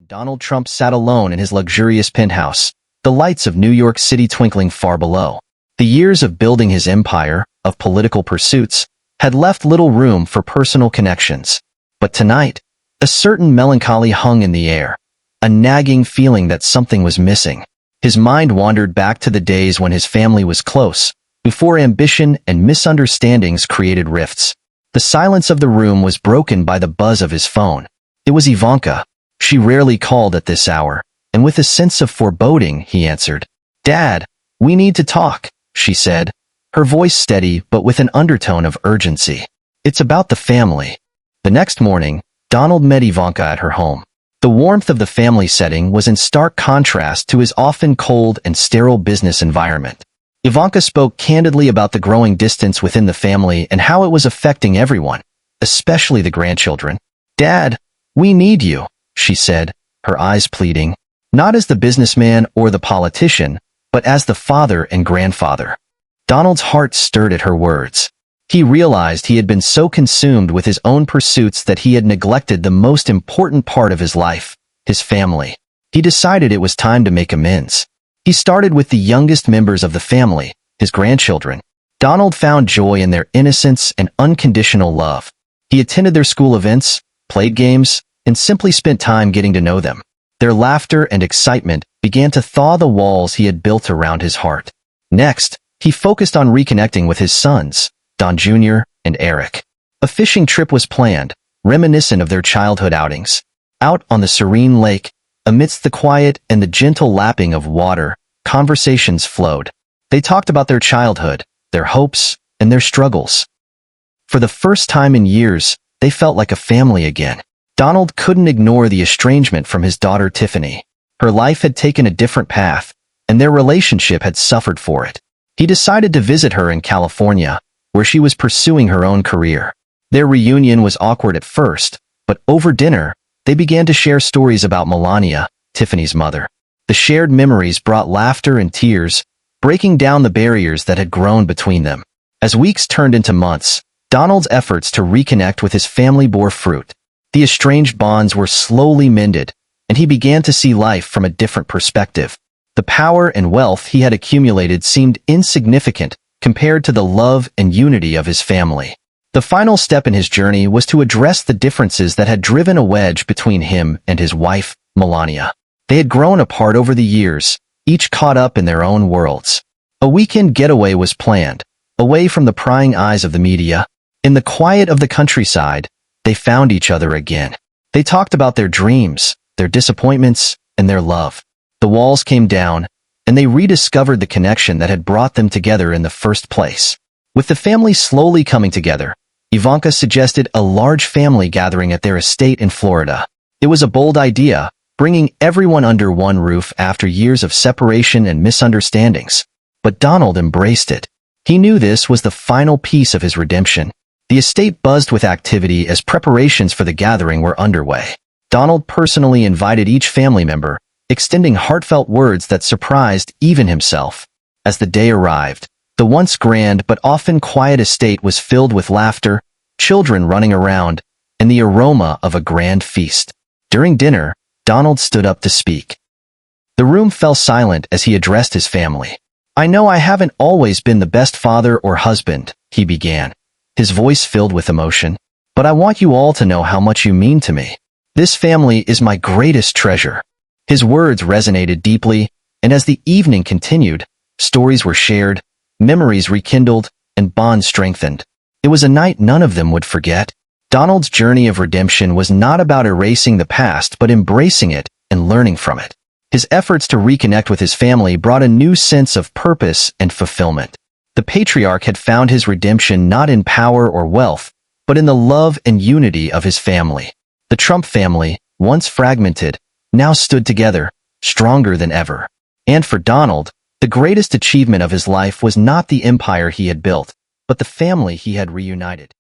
Donald Trump sat alone in his luxurious penthouse, the lights of New York City twinkling far below. The years of building his empire, of political pursuits, had left little room for personal connections. But tonight, a certain melancholy hung in the air, a nagging feeling that something was missing. His mind wandered back to the days when his family was close, before ambition and misunderstandings created rifts. The silence of the room was broken by the buzz of his phone. It was Ivanka. She rarely called at this hour, and with a sense of foreboding, he answered. "Dad, we need to talk," she said, her voice steady but with an undertone of urgency. "It's about the family." The next morning, Donald met Ivanka at her home. The warmth of the family setting was in stark contrast to his often cold and sterile business environment. Ivanka spoke candidly about the growing distance within the family and how it was affecting everyone, especially the grandchildren. "Dad, we need you," she said, her eyes pleading, not as the businessman or the politician, but as the father and grandfather. Donald's heart stirred at her words. He realized he had been so consumed with his own pursuits that he had neglected the most important part of his life, his family. He decided it was time to make amends. He started with the youngest members of the family, his grandchildren. Donald found joy in their innocence and unconditional love. He attended their school events, played games, and simply spent time getting to know them. Their laughter and excitement began to thaw the walls he had built around his heart. Next, he focused on reconnecting with his sons, Don Jr. and Eric. A fishing trip was planned, reminiscent of their childhood outings. Out on the serene lake, amidst the quiet and the gentle lapping of water, conversations flowed. They talked about their childhood, their hopes, and their struggles. For the first time in years, they felt like a family again. Donald couldn't ignore the estrangement from his daughter Tiffany. Her life had taken a different path, and their relationship had suffered for it. He decided to visit her in California, where she was pursuing her own career. Their reunion was awkward at first, but over dinner, they began to share stories about Melania, Tiffany's mother. The shared memories brought laughter and tears, breaking down the barriers that had grown between them. As weeks turned into months, Donald's efforts to reconnect with his family bore fruit. The estranged bonds were slowly mended, and he began to see life from a different perspective. The power and wealth he had accumulated seemed insignificant compared to the love and unity of his family. The final step in his journey was to address the differences that had driven a wedge between him and his wife, Melania. They had grown apart over the years, each caught up in their own worlds. A weekend getaway was planned, away from the prying eyes of the media. In the quiet of the countryside, they found each other again. They talked about their dreams, their disappointments, and their love. The walls came down, and they rediscovered the connection that had brought them together in the first place. With the family slowly coming together, Ivanka suggested a large family gathering at their estate in Florida. It was a bold idea, bringing everyone under one roof after years of separation and misunderstandings. But Donald embraced it. He knew this was the final piece of his redemption. The estate buzzed with activity as preparations for the gathering were underway. Donald personally invited each family member, extending heartfelt words that surprised even himself. As the day arrived, the once grand but often quiet estate was filled with laughter, children running around, and the aroma of a grand feast. During dinner, Donald stood up to speak. The room fell silent as he addressed his family. "I know I haven't always been the best father or husband," he began, his voice filled with emotion, "but I want you all to know how much you mean to me. This family is my greatest treasure." His words resonated deeply, and as the evening continued, stories were shared, memories rekindled, and bonds strengthened. It was a night none of them would forget. Donald's journey of redemption was not about erasing the past but embracing it and learning from it. His efforts to reconnect with his family brought a new sense of purpose and fulfillment. The patriarch had found his redemption not in power or wealth, but in the love and unity of his family. The Trump family, once fragmented, now stood together, stronger than ever. And for Donald, the greatest achievement of his life was not the empire he had built, but the family he had reunited.